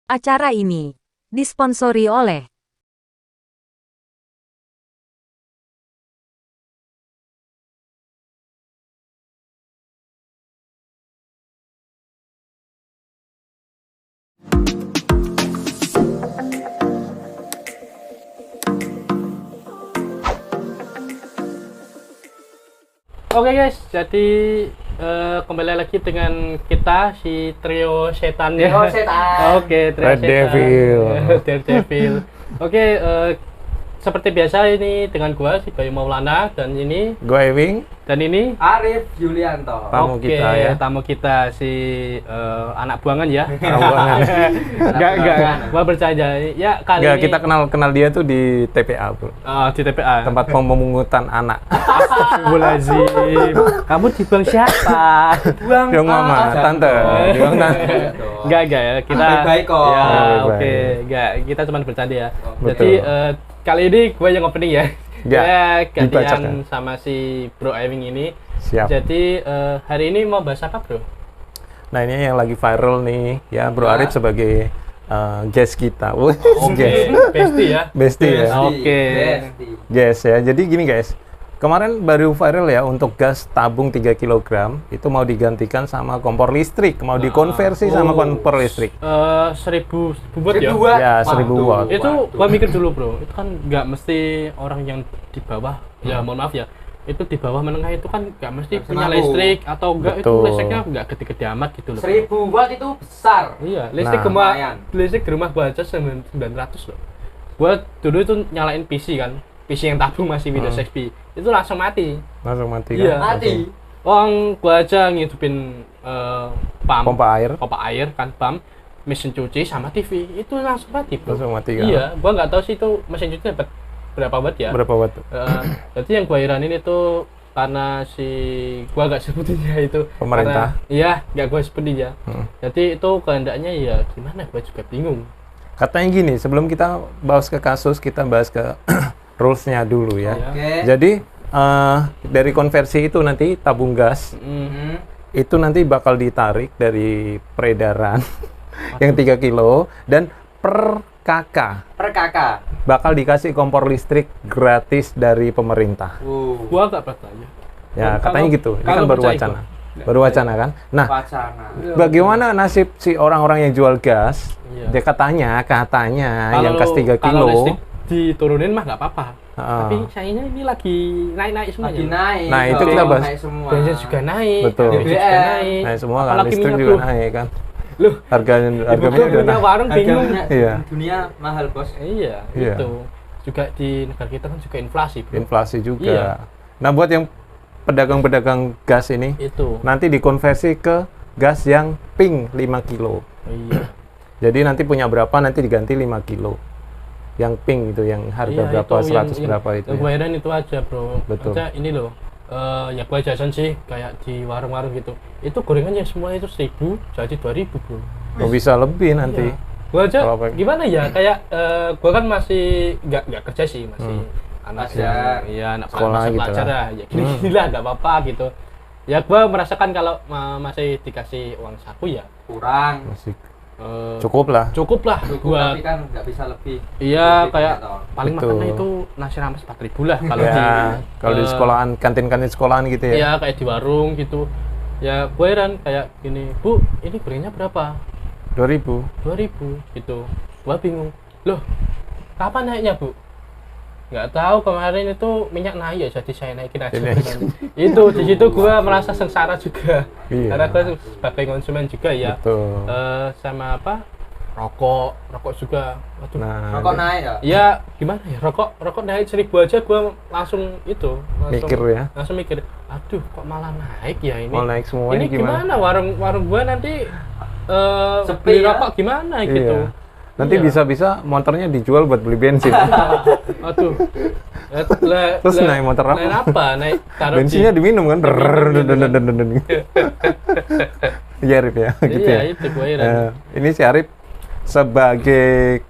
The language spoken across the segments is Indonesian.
Acara ini disponsori oleh Oke guys, jadi kembali lagi dengan kita si trio setan ya. Trio setan. Oke, trio Red setan. Devil. Red Devil. Oke, seperti biasa ini dengan gua si Bayu Maulana dan ini Gue Ewing, dan ini Arif Yulianto. Tamu Oke, kita ya. tamu kita si anak buangan ya. Awalnya. Enggak, gua bercanda. Ya kali Enggak, ini kita kenal dia tuh di TPA, Bro. di TPA. Tempat pemungutan anak. Astagfirullahaladzim. Kamu di bank siapa? Buang Dong mama, tante. Dong tante. Enggak ya, kita Baik-baik kok. Ya, Baik-baik. oke. Enggak, kita cuma bercanda ya. Betul. Jadi kali ini gue yang opening ya. Ya, gantian dibacakan. sama si Bro Ewing ini. Siap. Jadi hari ini mau bahas apa, Bro? Nah, ini yang lagi viral nih, ya Bro Arif sebagai guest kita. Wih, Oke, guest. bestie ya. Bestie ya. Oke. Guys ya. Jadi gini guys. Kemarin baru viral ya untuk gas tabung 3 kg itu mau digantikan sama kompor listrik, mau dikonversi sama kompor listrik. 1000 watt ya. Ya, 1000 watt. Itu gua mikir dulu, Bro. Itu kan nggak mesti orang yang di bawah, ya mohon maaf ya. Itu di bawah menengah itu kan nggak mesti Nggak punya mampu. listrik atau enggak itu Betul. listriknya nggak gede-gede amat gitu loh. 1000 watt itu besar. Iya, listrik Nah. Lumayan. listrik di rumah gua aja 900 loh. Gua dulu itu nyalain PC kan. PC yang tabung masih Windows XP. Itu langsung mati. Langsung mati Iya. kan? Mati. Orang gua aja ngidupin Pompa air. pompa air kan mesin cuci sama TV itu langsung mati, Bro. Langsung mati kan? Iya, gua nggak tahu sih itu mesin cuci dapat berapa watt ya. Berapa watt? Jadi yang gua heranin itu karena gua nggak sebutin ya itu Pemerintah. karena- iya, nggak gua sebutin ya. Jadi itu kehendaknya ya gimana, gua juga bingung. Katanya gini, sebelum kita bahas ke kasus, kita bahas ke rules-nya dulu ya. Oke. Jadi dari konversi itu nanti tabung gas Hmm. itu nanti bakal ditarik dari peredaran yang 3 kilo dan per kakak Per kakak. bakal dikasih kompor listrik gratis dari pemerintah. Gua nggak percaya. Ya, Kalau- katanya gitu. Ini kalau kan baru percaya wacana. gua. Baru wacana kan? Nah, Wacana. bagaimana nasib si orang-orang yang jual gas? Iya. Dia katanya yang gas 3 kalau kilo. listrik diturunin mah nggak apa-apa. Heeh. Tapi sayangnya ini lagi naik-naik semuanya. Lagi naik. Nah, itu Kalau kita bahas. naik semua. Bensin juga naik, Betul. BBM juga BBM. naik. Nah, semua kan Apalagi listrik minyak, juga Bro. naik kan. Loh, Harganya ibu udah punya naik. warung bingung. Harganya Iya. dunia mahal, Bos. Iya, Iya. itu. Juga di negara kita kan juga inflasi, Bro. Inflasi juga. Iya. Nah, buat yang pedagang-pedagang gas ini Itu. nanti dikonversi ke gas yang pink 5 kilo. Iya. Jadi nanti punya berapa nanti diganti 5 kilo. Yang pink itu yang harga Iya, berapa, itu 100 yang- berapa itu. Yang Ya. gue heran itu aja, Bro. Betul. Aja ini loh. Ya gua jajan sih kayak di warung-warung gitu. Itu gorengannya semua itu 1000 jadi 2000, Bro. Oh, bisa lebih nanti. Iya. Gua aja Kalau apa- gimana ya kayak gua kan masih nggak kerja sih, masih anak Pelajar. iya anak Sekolah masih gitu pelajar lah. lah. Ya gini lah nggak apa-apa gitu. Ya gua merasakan kalau masih dikasih uang saku ya Kurang. Masih eh, cukup lah. cukup lah Cukup, buat tapi kan nggak bisa lebih. iya Lebih kayak toh. paling Betul. makannya itu nasi rames 4.000 lah kalau Ya, di kalau di eh, sekolahan, kantin-kantin sekolahan gitu ya. iya kayak di warung gitu. Ya gue heran kayak gini, Bu, ini gorengannya berapa? 2000. 2000 gitu. Gua bingung. Loh, kapan naiknya, Bu? Nggak tahu, kemarin itu minyak naik ya, jadi saya naikin aja. Ini. Itu di situ gua merasa sengsara juga. Iya. Karena gua sebagai konsumen juga ya. Betul. Sama apa? Rokok juga. Waduh. Nah, Rokok naik ya? Ya gimana ya, rokok naik 1000 aja gua langsung Mikir ya. langsung mikir, aduh kok malah naik ya ini. mau naik semua Ini gimana warung gua nanti Sepi beli ya? rokok gimana gitu. Iya. Nanti Iya. bisa-bisa motornya dijual buat beli bensin. Aduh. Terus naik motor apa? Naik apa? Naik taruh Bensinnya diminum kan? Diminum. Iya, Arif ya, gitu Iya, ya. itu gue heran. Ini si Arif sebagai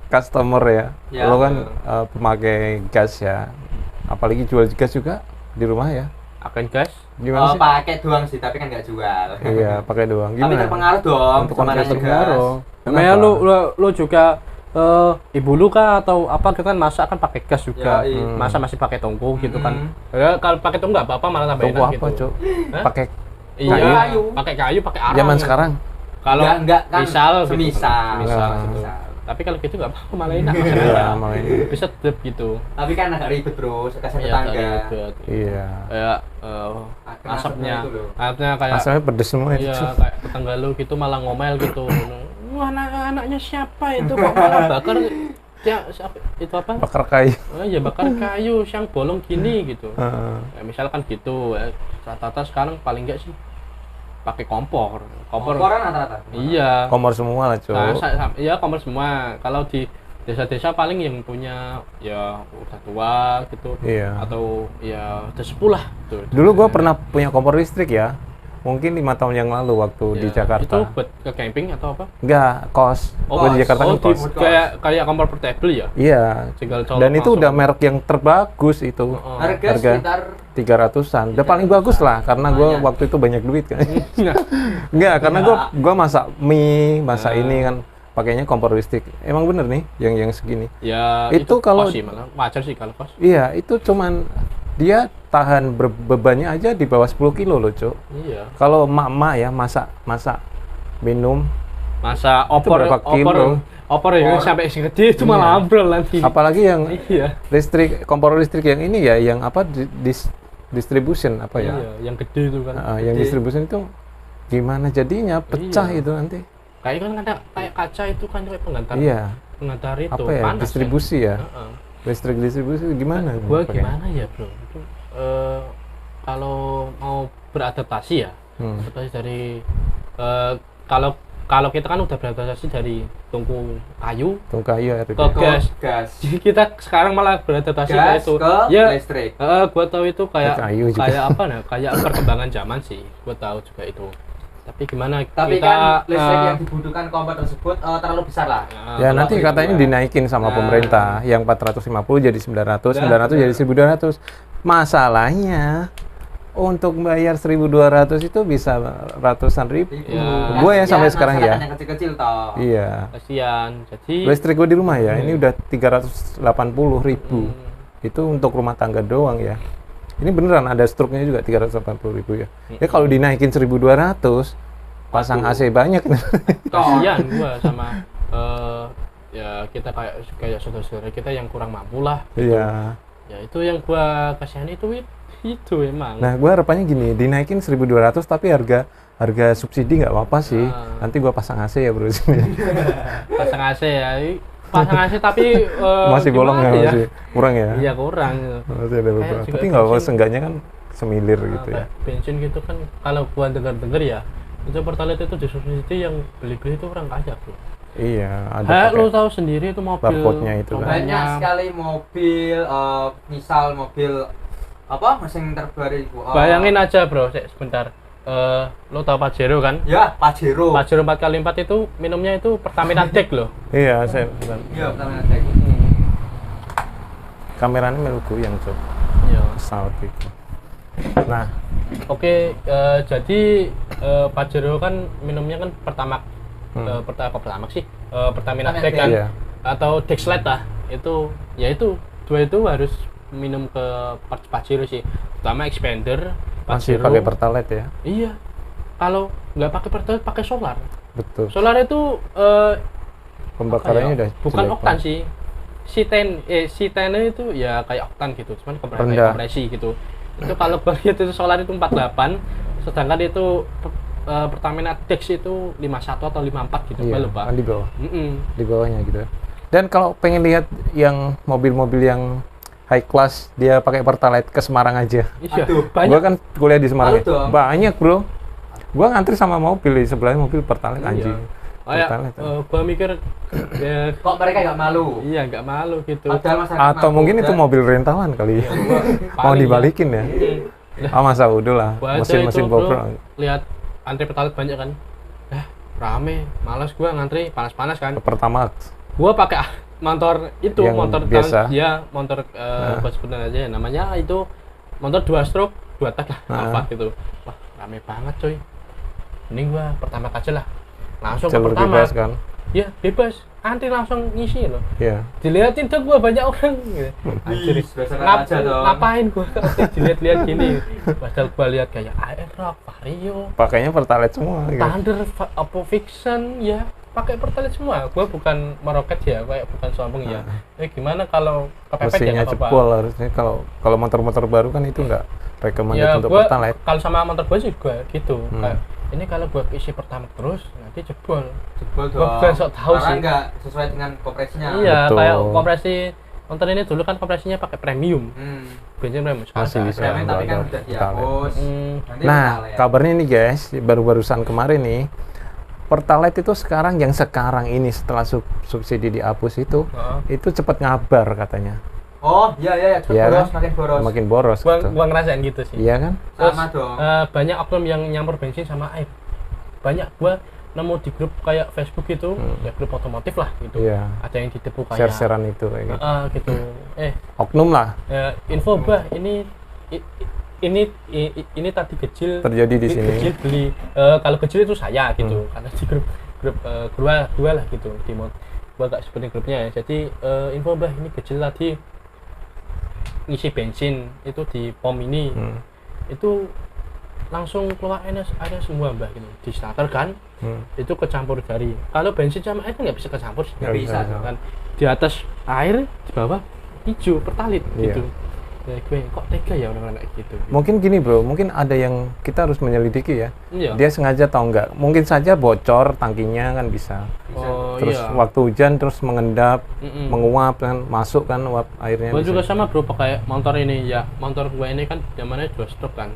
customer ya. Ya, Lo kan betul. pemakai gas ya. Apalagi jual gas juga di rumah ya. Akan gas. Gimana sih? Pakai doang sih, tapi kan nggak jual. Iya, pakai doang. Tapi Gimana? terpengaruh dong. Untuk sama konversi nasi gas. pengaruh. Namanya Kenapa? lu juga ibu lu kah atau apa kita kan masak kan pakai gas juga. Ya, iya. Masa masih pakai tungku gitu kan. Hmm. Ya, kalau pakai tungku nggak apa-apa malah tambah Tunggu enak apa, gitu. Cok? Hah? Pakai Iya, kayu. pakai kayu, pakai arang. zaman sekarang. Kalau Enggak kan misal gitu. semisal. Misal Nah. gitu. Tapi kalau gitu nggak apa-apa malah enak. Iya, malah ini. Bisa tetap gitu. Tapi kan agak ribet bro, sekasih Iya, tetangga. kayak ribet. Iya. Kayak Asapnya asapnya, itu loh. asapnya kayak Asalnya pedes semua itu. iya kayak tetangga lu gitu malah ngomel gitu. Wah anaknya siapa itu kok malah bakar ya siapa itu apa? Bakar kayu. Oh iya bakar kayu yang bolong gini gitu. Heeh. Ya, misalkan gitu, rata-rata sekarang paling enggak sih pakai kompor. Komporan rata-rata. Iya. Komor semua lah, Cok. Nah, iya kompor semua. Kalau di desa-desa paling yang punya ya udah tua gitu Iya. atau ya udah sepuh lah gitu. Dulu gua pernah punya kompor listrik ya. Mungkin 5 tahun yang lalu waktu di Ya, Jakarta. itu buat ke camping atau apa? Enggak, kos. Oh, Gua di Jakarta oh, kan kos. kayak kompor portable ya? Iya. Tinggal colok Dan itu langsung. udah merek yang terbagus itu. Oh. Harga Harga. sekitar 300-an. Udah paling bagus lah karena gua Lumayan. waktu itu banyak duit kan. Nah, Enggak, karena gua masak mie, Ah. masak ini kan pakainya kompor listrik. Emang bener nih yang segini. ya Itu kalau- kos sih malah wajar sih kalau kos. Iya, itu cuman dia tahan bebannya aja di bawah 10 kilo loh, Cok. Iya. Kalau emak-emak ya masak minum, Masa opor berapa kilo? opor ya sampai segede itu malah ambrol nanti. apalagi yang Iya. listrik, kompor listrik yang ini ya, yang apa distribution apa ya? Iya, yang gede itu kan. Yang Gede. distribution itu gimana jadinya pecah Iya. itu nanti? Kayak kan ada kayak kaca itu kan kayak penggantar. Iya. Penggantar itu Apa ya? panas. Distribusi kan? ya? Heeh. Listrik distribusi gimana? Gua pakainya? gimana ya, Bro? Itu kalau mau beradaptasi ya, Hmm. adaptasi dari kalau kita kan udah beradaptasi dari tungku kayu Tunggu kayu ya, ke Rik. gas. gas. Kita sekarang malah beradaptasi ke Gas itu. ke Ya, listrik. gua tahu itu kayak Ke kayu juga. kayak apa nah? Kayak perkembangan zaman sih. Gua tahu juga itu. Tapi gimana Tapi kita kan listrik yang dibutuhkan kompor tersebut terlalu besar lah. Ya kalau nanti kalau katanya berdua. dinaikin sama Nah. pemerintah, yang 450 jadi 900, Nah, 900 jadi benar. 1200. Masalahnya untuk bayar 1200 itu bisa ratusan ribu. Ya. Gue ya sampai sekarang ya. Yang kecil-kecil toh. Iya. kasihan. Jadi Listrik gue di rumah ya, ini udah 380 ribu. Hmm. Itu untuk rumah tangga doang ya. Ini beneran ada struknya juga 380 ribu ya. Ya kalau dinaikin 1200, pasang Waduh. AC banyak. kasihan gua sama ya kita kayak saudara-saudara kita yang kurang mampu lah. Iya. Ya itu yang gua kasihan itu emang. Nah, gue harapannya gini, dinaikin 1200 tapi harga subsidi nggak apa-apa sih. Ah. Nanti gue pasang AC ya bro. Pasang AC ya. Pasang AC tapi Masih bolong gimana ya, masih kurang ya. Iya kurang. Masih ada beberapa. Kayak juga Tapi nggak apa-apa, bensin. seenggaknya kan semilir gitu ya. Kayak bensin gitu kan kalau gua dengar-dengar ya itu Pertalite itu disubsidi yang beli-beli itu orang kaya bro. Iya, ada Kayak lu pakai tahu sendiri itu mobil barcode-nya itu kan. Banyak sekali mobil, misal mobil apa mesin terbaru itu. Bayangin aja bro, sebentar. Lo tau Pajero kan? Ya, Pajero. Pajero 4x4 itu minumnya itu Pertamina Deck loh. Iya, saya Iya, Pertamina Tech. kameranya melu goyang cok. Iya. Pesawat itu. Nah, Oke, jadi Pajero kan minumnya kan Pertamax. Pertamax sih? Pertamina Pertamina Deck kan? iya. Atau Dexlet lah. Itu, ya itu dua itu harus minum ke Pajero sih. Pertama expander, Masih Pajero. pakai Pertalite ya. Iya. Kalau nggak pakai Pertalite pakai solar. Betul. Solar itu Pembakarannya apa ya, udah bukan jelek oktan banget. sih. C10 itu ya kayak oktan gitu, cuman Rendah. kompresi gitu. Itu kalau gua lihat itu solar itu 48, sedangkan itu Pertamina Dex itu 51 atau 54 gitu, Iya, gua lupa. kan di bawah. Mm-mm. Di bawahnya gitu. Dan kalau pengen lihat yang mobil-mobil yang high class, dia pakai Pertalite ke Semarang aja. Iya, Aduh, banyak. Gua kan kuliah di Semarang. Malu dong. Banyak, Bro. Gua ngantri sama mobil di sebelahnya mobil Pertalite Iya. anjing. Kayak Pertalite. gua mikir ya Kok mereka nggak malu? iya nggak malu gitu. Padahal masyarakat Atau mampu, mungkin itu kan? mobil rentalan kali ya. Mau Paling dibalikin ya. Ah masa udah lah, Gua aja mesin-mesin itu, bro, bobro. lihat antri Pertalite banyak kan. Rame, malas gua ngantri, panas-panas kan. Pertama Gua pakai motor itu, Yang motor biasa? ya motor gua sebutin aja ya, namanya itu motor 2 stroke 2 tak lah Ah. apa gitu. Wah rame banget coy, ini gua pertama aja lah langsung ke Jalur pertama. bebas kan? Ya bebas, antri langsung ngisi loh. Iya. Dilihatin tuh gua banyak orang gitu. Anjir, Wih, dasar aja dong. ngapain gua dilihat-lihat gini. Padahal gua lihat kayak Aerox, Vario, Pakainya Pertalite semua. Gitu. Thunder, Oppo Vixen ya pakai Pertalite semua. Gua bukan meroket ya, kayak bukan sombong ya. Gimana kalau kepepet ya Mesinnya nggak apa-apa. jebol harusnya. Kalau motor-motor baru kan itu nggak recommended Ya untuk gua Pertalite. kalau sama motor gua juga gitu. Hmm. Kayak, ini kalau gua isi pertama terus nanti jebol. Jebol Gua bukan sok tahu Karena sih. nggak sesuai dengan kompresinya. Iya, Betul. kayak kompresi motor ini dulu kan kompresinya pakai premium. Bensin premium. Sekarang Masih nggak bisa. ada. Tapi kan Ada udah dihapus. Nanti Nah, Pertalite. kabarnya nih guys, barusan kemarin nih, Pertalite itu sekarang yang sekarang ini setelah subsidi dihapus Heeh. itu cepat ngabar katanya. Oh, iya iya, cepet Iya boros, kan? makin boros. Makin boros gitu. Gua ngerasain gitu sih. Iya kan? Terus, Sama dong. banyak oknum yang nyampur bensin sama air. Banyak gua nemu di grup kayak Facebook itu, ya grup otomotif lah gitu. Iya. Ada yang ditipu kayak Share-sharean itu kayak gitu. gitu. Oknum lah Info bah ini tadi kecil terjadi di sini. kecil beli kalau kecil itu saya gitu karena di grup gua lah gitu di mod gua gak seperti grupnya ya. Jadi info bah ini kecil tadi ngisi bensin itu di pom ini itu langsung keluar air semua mbak gitu di starter kan itu kecampur dari kalau bensin sama air kan nggak bisa kecampur sih. Nggak bisa, kan di atas air di bawah hijau Pertalite Iya. gitu ya gue kok tega ya orang-orang kayak gitu. Mungkin gini bro, mungkin ada yang kita harus menyelidiki ya. Iya. Dia sengaja atau enggak? Mungkin saja bocor tangkinya kan bisa. Oh Terus iya. waktu hujan terus mengendap, Mm-mm. menguap kan, masuk kan uap airnya. Gue di juga sini. sama bro pakai motor ini ya. Motor gue ini kan zamannya 2 stroke kan.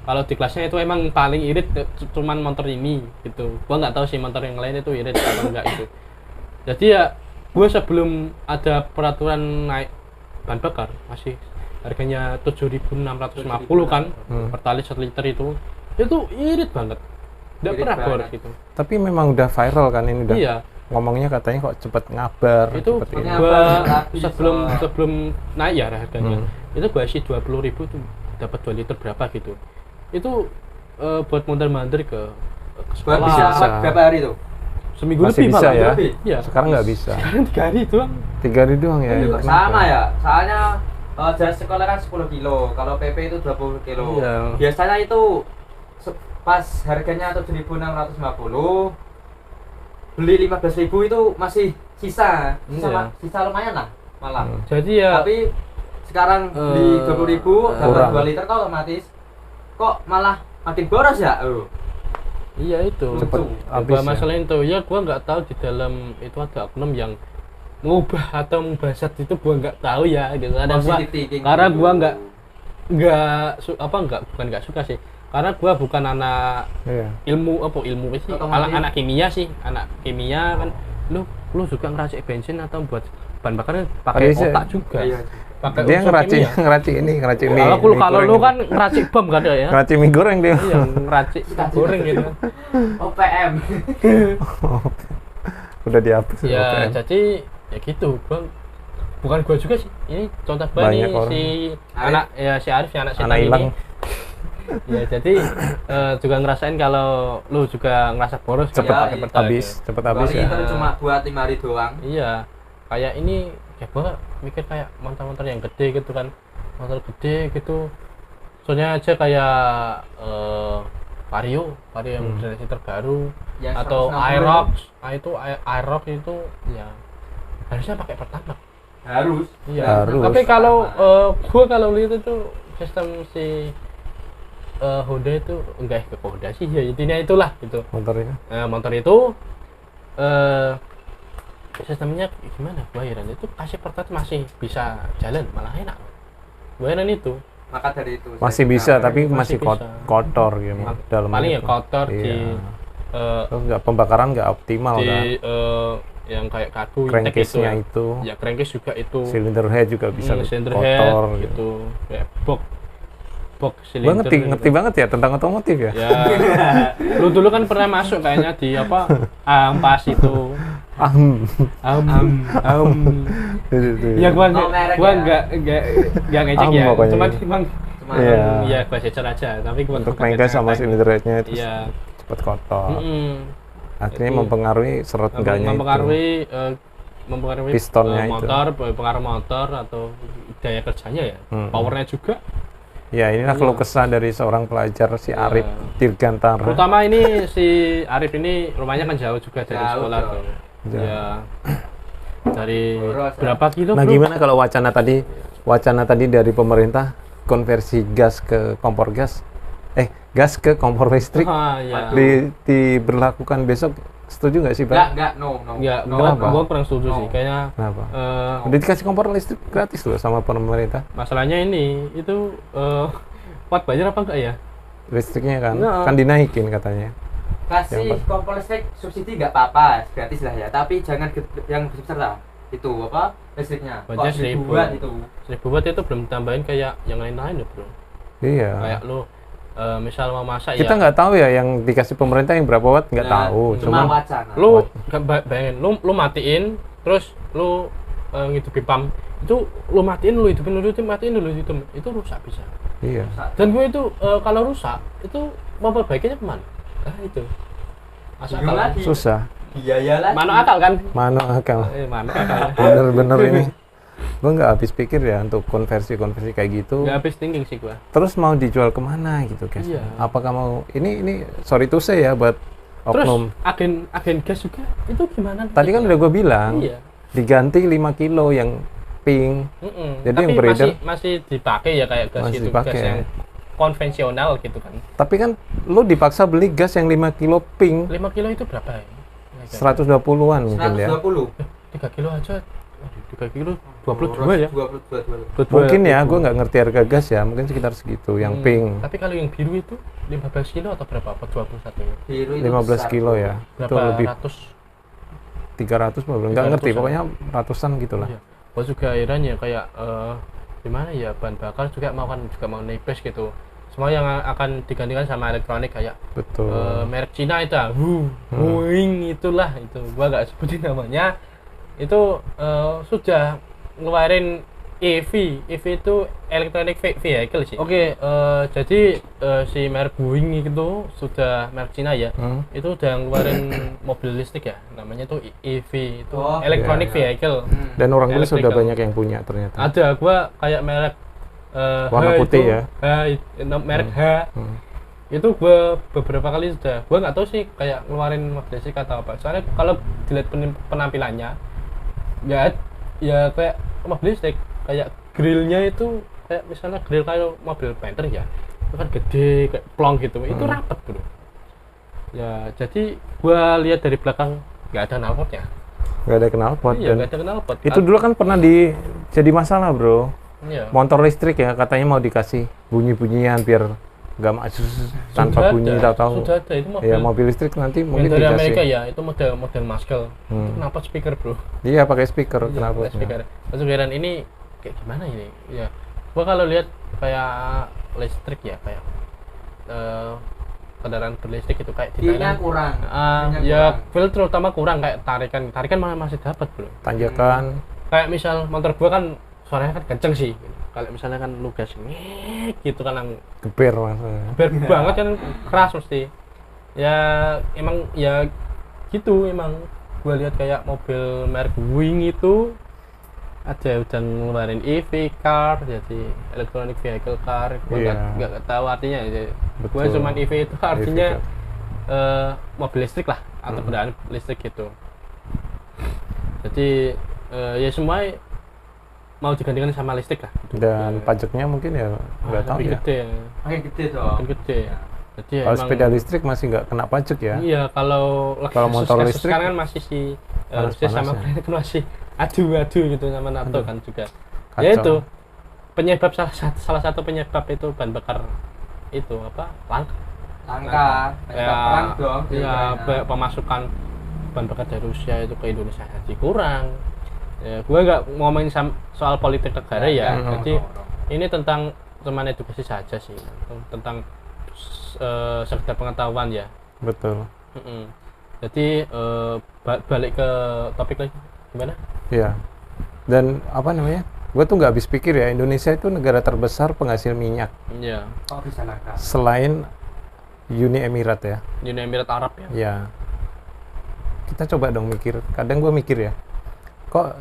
Kalau di kelasnya itu emang paling irit cuman motor ini gitu. Gue nggak tahu sih motor yang lain itu irit atau enggak itu. Jadi ya gue sebelum ada peraturan naik bahan bakar masih harganya 7.650 kan Pertalite 1 liter itu irit banget. Nggak Irit pernah boros banget. gitu. Tapi memang udah viral kan ini udah. Iya. Ngomongnya katanya kok cepet ngabar. Itu cepet ini. gua Habis, sebelum naik ya harganya itu gua isi 20.000 tuh dapat 2 liter berapa gitu itu buat mondar-mandir ke Buat sekolah bisa Bisa. berapa hari tuh? seminggu Masih lebih bisa malah. ya? Lebih. Iya Sekarang nggak bisa. sekarang 3 hari doang 3 hari doang ya. Juga kenapa? sama ya. Soalnya jarak sekolah kan 10 kilo, kalau PP itu 20 kilo. Iya. Biasanya itu pas harganya 7.650 beli 15.000 itu masih sisa. Iya. Sisa lumayan lah malah. jadi ya Tapi sekarang beli 20.000 dapat kurang. 2 liter kok otomatis kok malah makin boros ya. iya itu Cepet habis gua ya. masalah itu ya gua nggak tahu di dalam itu ada oknum yang mengubah atau membasat itu gua nggak tahu ya gitu ada gua Positive thinking karena gitu. gua bukan nggak suka sih karena gua bukan anak Iya. ilmu sih Otomotif. anak kimia kan lu juga ngeracik bensin atau buat bahan bakar pakai Bisa. otak juga Iya. pakai Dia unsur kimia. ngeracik mie. kalau mie lu goreng. kan ngeracik bom kan ya ngeracik mie goreng dia. iya ngeracik goreng gitu OPM. Udah dihapus. ya OPM. jadi ya gitu bukan gua juga sih ini contoh gua nih Banyak orang. si Arif. anak ya si Arif si anak setan Anak ini hilang. ya jadi juga ngerasain kalau lu juga ngerasa boros Cepet kayak pakai iya. Pertalite habis, ya. cepet 2 habis ya. liter cuma buat 5 hari doang. Iya, kayak ini ya gua mikir kayak motor-motor yang gede gitu kan, motor gede gitu. Soalnya aja kayak Vario yang generasi terbaru Yang atau 160. Aerox, Aerox itu ya harusnya pakai Pertamax. Harus. Iya. Harus. Tapi kalau gua kalau lihat itu sistem si Honda itu enggak ke Honda sih ya intinya itulah gitu. Motornya. Motor itu sistemnya gimana? Gua heran itu kasih Pertalite masih bisa jalan malah enak. Gua heran itu. Maka dari itu Masih saya bisa bilang, tapi Masih masih bisa. kotor gitu. Dalam Paling ya kotor Iya. di Terus nggak pembakaran nggak optimal kan. yang kayak karbu Crankcase-nya ya. itu. Ya crankcase juga itu. Cylinder head juga bisa Cylinder kotor head gitu. gitu. Kayak box Gua cylinder. ngerti banget ya tentang otomotif ya. Ya. Lu dulu kan pernah masuk kayaknya di apa? Ampas itu. Ahem. Ya gua Oh, merek gua ya. enggak ngecek Am ya. pokoknya. Cuma emang cuma Iya. Iya, gua cecer aja, tapi gua Untuk nggak lengket sama ngapa-ngapain. silindernya itu Iya. cepat kotor. Akhirnya Jadi, mempengaruhi seret enggaknya mempengaruhi Pistonnya itu. motor, pengaruh motor atau daya kerjanya ya, powernya juga. Ya, inilah keluh kesah dari seorang pelajar si Arif Dirgantara. Terutama ini si Arif ini rumahnya kan jauh juga dari Jauh, sekolah jauh. tuh. Jauh. Ya. Dari Boros, ya. berapa kilo? Nah, Bro? gimana kalau wacana tadi dari pemerintah konversi gas ke kompor gas? Gas ke kompor listrik Ah, ya. diberlakukan besok. Setuju nggak sih, Pak? enggak, no. Ya, Kenapa? gua kurang setuju sih. Kayaknya Kenapa? eh, Udah dikasih kompor listrik gratis loh sama pemerintah. masalahnya ini itu kuat bayar apa enggak ya? Listriknya kan Nah. kan dinaikin katanya. Kasih Yang kompor listrik subsidi nggak apa-apa, gratis lah ya. Tapi jangan yang besar lah. Itu apa? Listriknya. Budget Kok 1.000. buat itu. 1.000 watt itu belum tambahin kayak yang lain-lain ya, Bro. Iya. Kayak lu misal mau masak Kita ya. nggak tahu ya yang dikasih pemerintah yang berapa watt nggak Nah, tahu. cuma Cuman wacana. Lu bayangin lu matiin terus lu ngidupin pump itu lu matiin lu hidupin matiin lu hidupin itu rusak bisa. iya. Dan gue itu kalau rusak itu memperbaikinya kemana? Itu asal Bingung lagi. Susah. Biaya lagi. mana akal kan? Mana akal. Mana akal? Bener-bener ini. Gue nggak habis pikir ya untuk konversi kayak gitu. Nggak habis thinking sih gua. Terus mau dijual kemana gitu, guys? Iya. Apakah mau ini sorry to say ya buat Terus oknum. agen gas juga itu gimana? Tadi kan udah gue bilang Iya. diganti 5 kilo yang pink. Jadi Tapi yang beredar masih dipakai ya kayak gas Masih itu dipakai. gas yang konvensional gitu kan. Tapi kan lu dipaksa beli gas yang 5 kilo pink 5 kilo itu berapa ya? 120-an mungkin ya. 120. 3 kilo aja. Waduh, 3 kilo 22 ya. 22. Mungkin ya, gue nggak ngerti harga gas ya, mungkin sekitar segitu. Yang pink Tapi kalau yang biru itu 15 kilo atau berapa? Apa 21 ya? Biru itu 15 besar. kilo ya. Itu Berapa lebih ratus? 300 belum nggak ngerti, 300-an. pokoknya ratusan gitulah. Iya. Gua juga heran ya kayak gimana ya bahan bakar juga mau naik price gitu. Semua yang akan digantikan sama elektronik kayak Betul. merek Cina itu Boeing itulah itu gua nggak sebutin namanya itu sudah ngeluarin EV itu electronic vehicle sih. Oke, jadi si merek Boeing itu sudah merek Cina ya, itu udah ngeluarin mobil listrik ya, namanya tuh EV itu Oh, electronic iya, iya. vehicle. Dan orang beli sudah electrical. banyak yang punya ternyata. Ada gua kayak merek Warna H putih itu, ya? merek H. Itu gua beberapa kali sudah. Gua nggak tahu sih kayak ngeluarin mobil listrik atau apa. Soalnya kalau dilihat penampilannya ya kayak mobil listrik, kayak grillnya itu kayak misalnya grill kayak mobil Panther ya. Itu kan gede kayak plong gitu. Itu rapat, Bro. Ya, jadi gua lihat dari belakang nggak ada knalpotnya. Nggak ada knalpot. Iya, Dan nggak ada knalpot. itu dulu kan pernah jadi masalah, bro. Iya. Motor listrik ya, katanya mau dikasih bunyi-bunyian biar nggak maju tanpa Sudah bunyi, ada, tahu-tahu. Sudah ada itu mobil. Ya, mobil listrik nanti Yang mungkin dari dikasih. Amerika ya, itu model Muscle. Itu kenapa speaker, Bro? Iya, pakai speaker Iya, kenapa? pakai speaker. Masuk heran ini kayak gimana ini? Ya, gua kalau lihat kayak listrik ya, kayak kendaraan berlistrik itu kayak di Feel-nya kurang. Feel-nya ya kurang. feel terutama kurang kayak tarikan malah masih dapat, Bro. Tanjakan. Kayak misal motor gua kan suaranya kan kenceng sih. Kalau misalnya kan lu gas ngek gitu kan yang Geber mas. ber banget kan keras mesti. Ya emang ya gitu emang gua lihat kayak mobil merek Wing itu ada udah ngeluarin EV car jadi electronic vehicle car gua Iya. nggak tahu artinya ya. Gua Betul. cuman EV itu artinya car. mobil listrik lah atau kendaraan listrik gitu. Jadi ya semua mau digantikan sama listrik lah gitu. Dan pajaknya mungkin ya nggak tahu lebih ya. gede ya. Makin gede dong. Makin gede ya. Jadi ya Kalau emang- sepeda listrik masih nggak kena pajak ya. Iya, kalau Kalau motor kasus listrik, sekarang kan masih si Rusia panas sama ya. Ukraina kan masih adu gitu sama NATO kan juga. Kacau. Ya itu penyebab salah satu penyebab itu bahan bakar itu apa? Langka. Ya, Perang dong. di ya Ukraina. pemasukan bahan bakar dari Rusia itu ke Indonesia jadi kurang. Ya, gue nggak ngomongin soal politik negara ya. no, Jadi no, no. ini tentang teman edukasi saja sih, tentang sekedar pengetahuan ya. Betul. Mm-mm. Jadi balik ke topik lagi gimana? Iya. Dan apa namanya? Gue tuh nggak habis pikir ya, Indonesia itu negara terbesar penghasil minyak Iya. Kok bisa nakal? selain Uni Emirat ya. Uni Emirat Arab ya. Ya, kita coba dong mikir. Kadang gue mikir ya, kok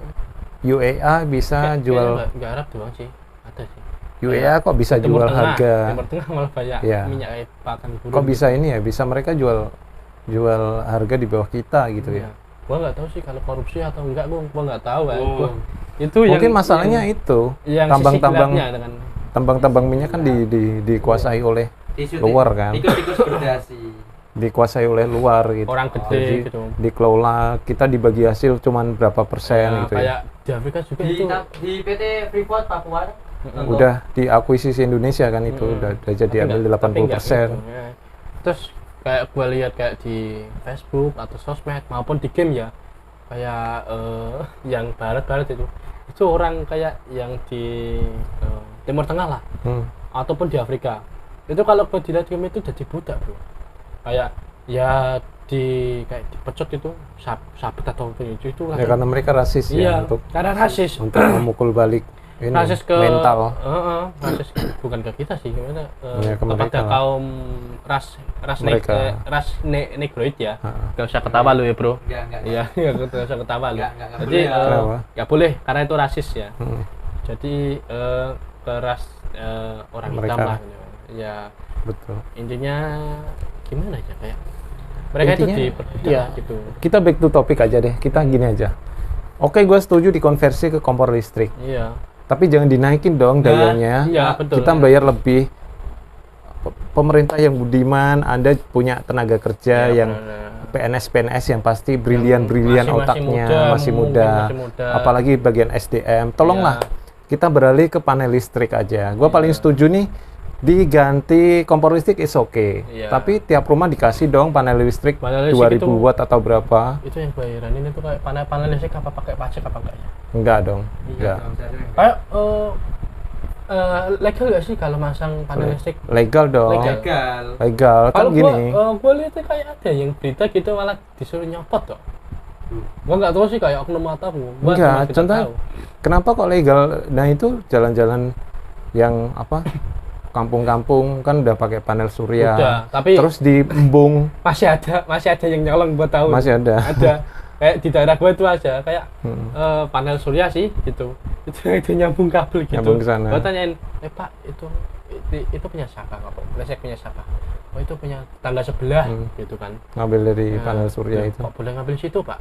UEA bisa jual, Nggak Arab doang sih, ada sih. UEA kok bisa Timur jual Tengah, harga, Timur Tengah malah banyak Iya. minyak kayak pakan gurun. kok bisa ini ya, bisa mereka jual harga di bawah kita gitu ya. Gua nggak tahu sih kalau korupsi atau enggak, gua nggak tahu kan. Oh. Itu Mungkin masalahnya itu yang tambang-tambang sisi gelapnya dengan tambang-tambang minyak kan dikuasai oleh luar kan, Tikus-tikus berdasi. dikuasai oleh luar gitu. orang Jadi gede gitu. dikelola, kita dibagi hasil cuman berapa persen Nah, gitu ya. kayak di Afrika juga Di, itu. di PT Freeport Papua Udah diakuisisi Indonesia kan itu, udah jadi Tapi ambil nggak- tapi nggak 80%. gitu, ya. Terus kayak gua lihat kayak di Facebook atau sosmed maupun di game ya, kayak yang barat-barat itu orang kayak yang di Timur Tengah lah Hmm. ataupun di Afrika, itu kalau gua dilihat game itu jadi budak bro, kayak ya kayak dipecut itu sabit atau apa itu Ya karena mereka rasis iya, ya untuk karena rasis memukul balik ini rasis ke mental. rasis bukan ke kita sih, gimana Ya, ke mereka kepada lah. kaum ras Mereka. negroid ya. Ha. Gak usah ketawa lu ya bro. enggak Iya, gak usah ketawa lu. Nggak Jadi boleh. Kenapa? nggak boleh karena itu rasis ya. Hmm. Jadi ke ras orang Mereka. hitam lah. Ya Betul. intinya gimana ya, kayak mereka Intinya, itu diperbudak iya. gitu. Kita back to topik aja deh. Kita gini aja. Oke, gue setuju dikonversi ke kompor listrik. Iya. Tapi jangan dinaikin dong dayanya. iya, betul. Kita bayar lebih. Pemerintah yang budiman, Anda punya tenaga kerja Iya, yang benar. PNS yang pasti brilian masih otaknya, muda, masih mungkin muda. masih muda. Apalagi bagian SDM. Tolonglah kita beralih ke panel listrik aja. Gue paling setuju nih diganti kompor listrik is oke. Iya. Tapi tiap rumah dikasih dong panel listrik, Panel listrik 2000 itu- watt atau berapa? Itu yang bayaran ini tuh kayak panel listrik apa pakai pajak apa enggak ya? Enggak dong. Iya. Enggak. Kayak legal nggak sih kalau masang panel listrik? Legal dong. Legal. gagal. Legal kan Kalau gini. gua lihat kayak ada yang berita gitu malah disuruh nyopot tuh. Gua nggak tahu sih kayak oknum atau apa. Gua cuma Enggak, sekedar contoh tahu. kenapa kok legal? Nah itu jalan-jalan yang apa? Kampung-kampung kan udah pakai panel surya. Udah, tapi terus di embung masih ada yang nyolong buat tahu. masih ada. Ada. Kayak di daerah gua itu aja kayak Hmm. panel surya sih gitu. Itu nyambung kabel gitu. Nyambung ke sana. Gua tanyain, Pak, itu punya siapa Pak? Listrik punya siapa? Oh, itu punya tangga sebelah gitu kan. Ngambil dari Nah, panel surya itu. Kok boleh ngambil situ Pak?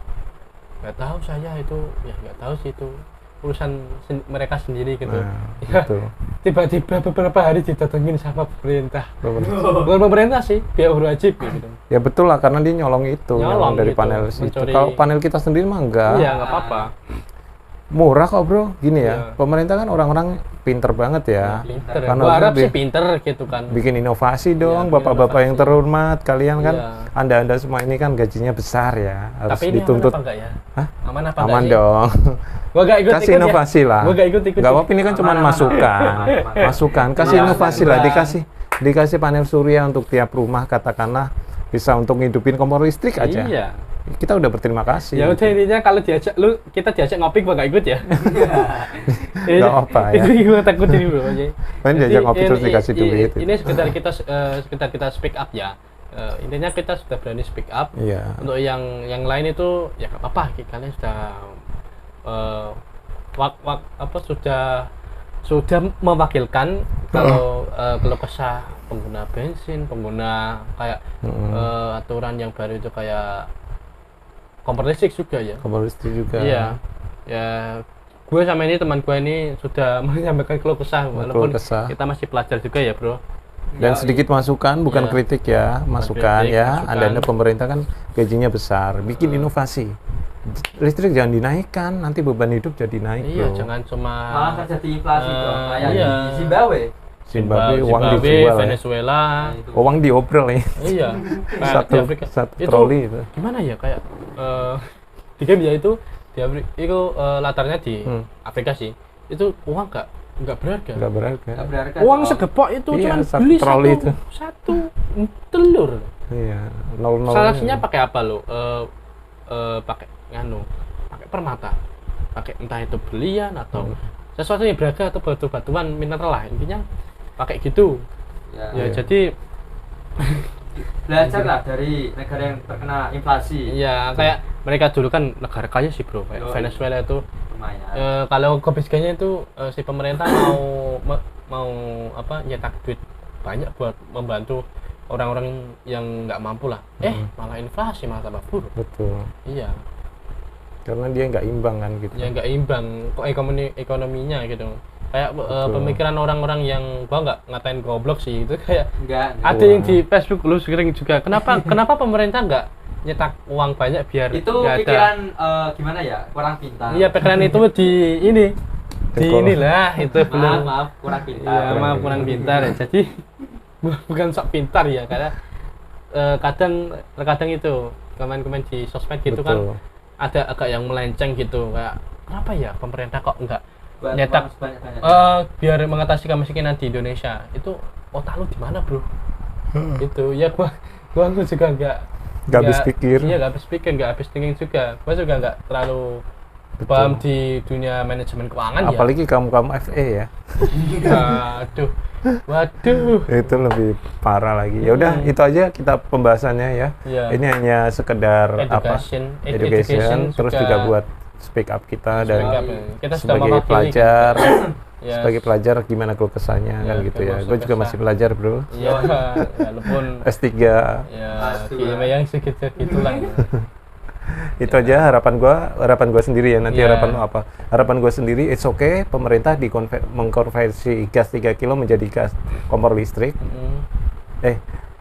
Nggak tahu saya itu, ya nggak tahu sih itu urusan mereka sendiri gitu. Nah, Ya, betul. tiba-tiba beberapa hari didatengin sama pemerintah. Betul. Bukan pemerintah sih, pihak berwajib gitu. Ya betul lah karena dia nyolong itu, Nyolong dari gitu, panel situ. mencuri- Kalau panel kita sendiri mah enggak. Iya, nggak apa-apa. Murah kok, Bro. Gini ya. Iya. Pemerintah kan orang-orang pinter banget ya. Pinter. Karena Gua harap udah sih pinter gitu kan. bikin inovasi dong, bikin bapak-bapak yang inovasi. terhormat. Kalian kan, Iya. Anda semua ini kan gajinya besar ya, harus Tapi ini dituntut. aman apa enggak ya? Hah? Aman apa Aman enggak sih? dong. Gua gak ikut Kasih inovasi lah. Gua gak ikut. Gak apa-apa, ini kan cuma Aman, masukan. aman. Masukan, kasih Iya, inovasi lah, aman. dikasih panel surya untuk tiap rumah, katakanlah bisa untuk ngidupin kompor listrik aja. Iya. Kita udah berterima kasih. Ya udah intinya kalau kita diajak ngopi gua gak ikut ya. Nggak apa ya. Itu gua takut ini bro. Kan diajak ngopi terus dikasih duit. Ini sekedar kita speak up ya. Intinya kita sudah berani speak up. Iya. Untuk yang lain itu ya gak apa-apa, kalian sudah sudah mewakilkan kalau kalau kesah pengguna bensin, pengguna kayak aturan yang baru itu kayak kompor listrik juga ya. Kompor listrik juga. Iya, ya gue sama ini teman gue ini sudah menyampaikan keluh kesah walaupun kesah. kita masih pelajar juga ya bro. Dan sedikit masukan, bukan Iya. kritik ya, masukan kritik, ya. masukan. Anda pemerintah kan gajinya besar, bikin inovasi. Listrik jangan dinaikkan, nanti beban hidup jadi naik. Iya, bro. jangan cuma Malah terjadi inflasi dong, kayak iya. di Zimbabwe. Zimbabwe uang dijual ya. Venezuela. Uang diobrol ya. Iya. Kayak Satu- di Afrika. satu troli itu. Gimana ya kayak di game ya itu di Afrika itu latarnya di Afrika sih. Itu uang nggak berharga. Nggak berharga. Nggak berharga. Uang dong. segepok itu Iya, cuman satu beli troli itu. satu telur. Iya, nol. Salahnya pakai apa lo? Pakai pakai permata. Pakai entah itu belian atau sesuatu yang berharga atau batu-batuan mineral lah, intinya pakai gitu. Ya, Ya jadi belajar lah dari negara yang terkena inflasi. ya kayak mereka dulu kan negara kaya sih bro, kayak Yoi. Venezuela itu Lumayan. kalau kebijakannya itu si pemerintah mau apa nyetak duit banyak buat membantu orang-orang yang nggak mampu lah. Malah inflasi malah tambah buruk. Betul. Iya, Karena dia nggak imbang kan gitu. ya nggak imbang kok ekonominya gitu. Kayak Betul. pemikiran orang-orang yang gua nggak ngatain goblok sih itu kayak Enggak. ada yang di Facebook lu sering juga. Kenapa pemerintah nggak nyetak uang banyak biar Itu nggak ada. pikiran gimana ya? Kurang pintar. Iya, pikiran itu di inilah itu belum. Maaf, kurang pintar. Iya, maaf kurang pintar ya. Jadi bukan sok pintar ya, karena kadang itu komen-komen di sosmed gitu kan Betul. ada agak yang melenceng gitu, kayak kenapa ya pemerintah kok enggak Buat nyetak uang sebanyak-banyak. biar mengatasi kemiskinan di Indonesia. Itu otak lu di mana, Bro? Itu ya gua juga enggak Habis pikir. Iya, nggak habis pikir, nggak habis thinking juga. Gua juga nggak terlalu paham di dunia manajemen keuangan. Apalagi kamu FE ya. Waduh. Itu lebih parah lagi. Ya udah, itu aja kita pembahasannya ya. Iya. Ini hanya sekedar education, terus juga buat speak up kita dan speak up, ya. Kita sudah sebagai mewakili, pelajar, Ya. sebagai pelajar gimana keluh kesahnya Ya, kan gitu ya. keluh Gue juga kesah. masih belajar bro. Iya, walaupun S3. ya S2. yang segitu gitulah. Itu aja harapan gua sendiri ya. Nanti Iya. harapan lo apa? Harapan gua sendiri, it's okay pemerintah mengkonversi gas 3 kilo menjadi gas kompor listrik.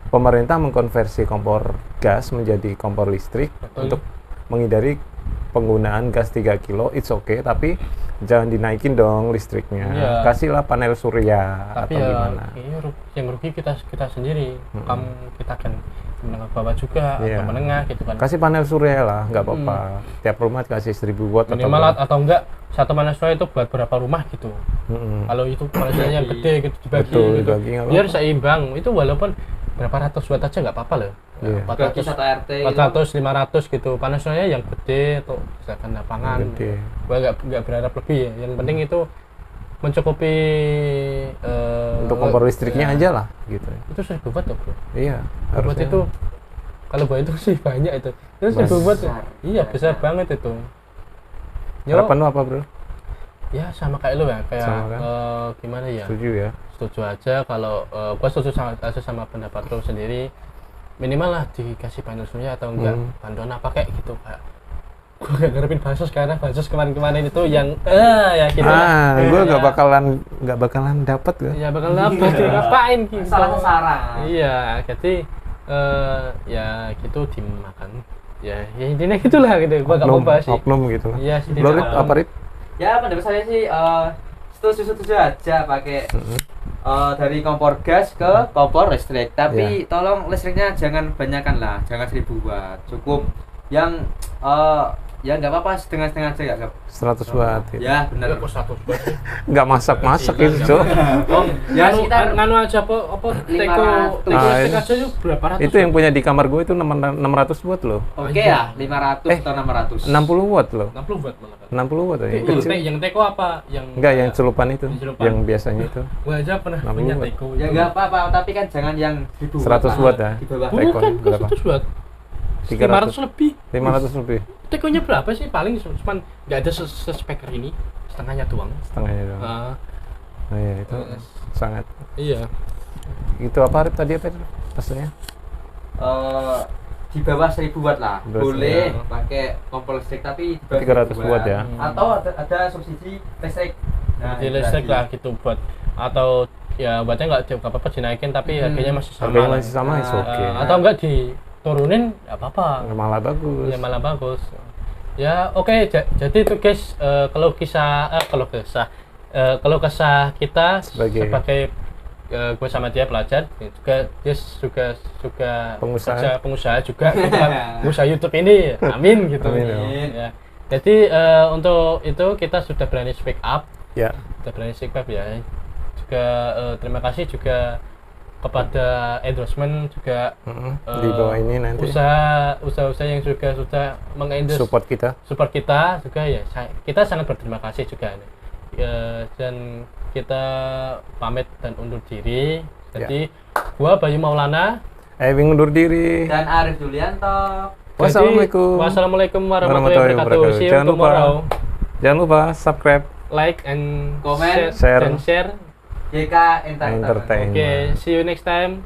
Pemerintah mengkonversi kompor gas menjadi kompor listrik untuk menghindari penggunaan gas 3 kilo, it's okay, tapi jangan dinaikin dong listriknya. Iya. Kasihlah panel surya Tapi atau ya gimana. yang rugi kita sendiri. Kita kan menengah bawah juga Iya. atau menengah gitu kan. Kasih panel surya lah, nggak apa-apa. Tiap rumah kasih 1000 watt Minimal atau atau enggak satu panel surya itu buat berapa rumah gitu. Kalau itu panelnya yang gede gitu dibagi Betul, gitu. dibagi, nggak Biar apa-apa. seimbang. Itu walaupun berapa ratus watt aja nggak apa-apa loh. Iya. Bagi 400 satu RT itu. 400 500 gitu. Panel surya yang gede atau misalkan lapangan. Gede. Gua nggak berharap lebih ya. Yang penting itu mencukupi Untuk kompor listriknya ya. aja lah gitu. Itu 1000 watt tuh, Bro. Iya, Buat harusnya. itu kalau buat itu sih banyak itu. Itu 1000 watt. Besar. Iya, besar banget itu. Harapan lu apa, Bro? Ya sama kayak lu ya, kayak Sama kan? gimana ya? Setuju ya? Setuju aja kalau gua setuju sama pendapat lu sendiri. Minimal lah dikasih panel surya atau enggak bantuan apa kayak gitu, kayak gua gak ngarepin bansos karena bansos kemarin-kemarin itu yang ya gitu lah. Gue Ya. nggak bakalan dapat gue. Ya bakal dapat ngapain gitu. Salah sasaran. Iya, jadi ya gitu dimakan. Ya intinya gitulah gitu. Gua gak mau bahas sih. Oknum gitu. Iya, sih, Lo, Rit, tidak apa Rit? Ya pendapat saya sih setuju aja pakai dari kompor gas ke kompor listrik. Tapi tolong listriknya jangan banyakkan lah, jangan 1000 watt. Cukup yang ya nggak apa-apa setengah-setengah aja ya. 100 watt gitu. Ya benar. Kok 100 buat sih? Nggak masak-masak itu, Cok. Ya, Nganu- sekitar nganu aja apa teko 500. listrik Ah, aja yuk berapa ratus? Itu yang punya di kamar gue itu 600 watt loh. Oke ya, 500 atau 600. 60 watt loh. 60 watt malah kan. 60 watt ya. Itu yang teko apa? Yang Enggak, yang celupan itu. Yang celupan. Yang biasanya itu. Gua aja pernah 60 punya watt. teko. Ya nggak apa-apa, tapi kan jangan yang 1000 100 watt ya. Di bawah. Teko. Bukan, berapa? 100 watt. 300. 500 lebih. 500 lebih. Tekonya berapa sih? Paling cuman nggak ada speaker ini, setengahnya doang. Setengahnya dong. Ah, Oh iya, itu sangat. iya. Itu apa Rit, tadi apa itu? Maksudnya? Di bawah 1000 watt lah. Di bawah Boleh 1000. pakai kompor listrik tapi di bawah 300 1000 watt ya. Atau ada subsidi listrik. Di listrik lah gitu buat atau ya buatnya nggak apa-apa dinaikin tapi harganya masih sama. Harganya lah. masih sama, is oke. Atau enggak diturunin nggak apa-apa. Malah bagus. Ya malah bagus. Ya oke, jadi itu guys kalau kesah kita Sebagai- gue sama dia pelajar, dia juga Pengusaha. pengusaha juga, gitu kan. Pengusaha YouTube ini, amin gitu. Amin, Ya. Jadi untuk itu kita sudah berani speak up, Ya. sudah berani speak up ya. Juga terima kasih juga kepada endorsement juga Di bawah ini nanti usaha-usaha yang sudah mengendorse support kita. support kita juga ya kita sangat berterima kasih juga Dan kita pamit dan undur diri. Jadi gua Bayu Maulana, Ewing undur diri. Dan Arif Julianto. Wassalamualaikum. Wassalamualaikum warahmatullahi wabarakatuh. See you tomorrow. Jangan lupa subscribe, Like and Comment, share. dan share. GK Entertainment. Entertainment. Okay, see you next time.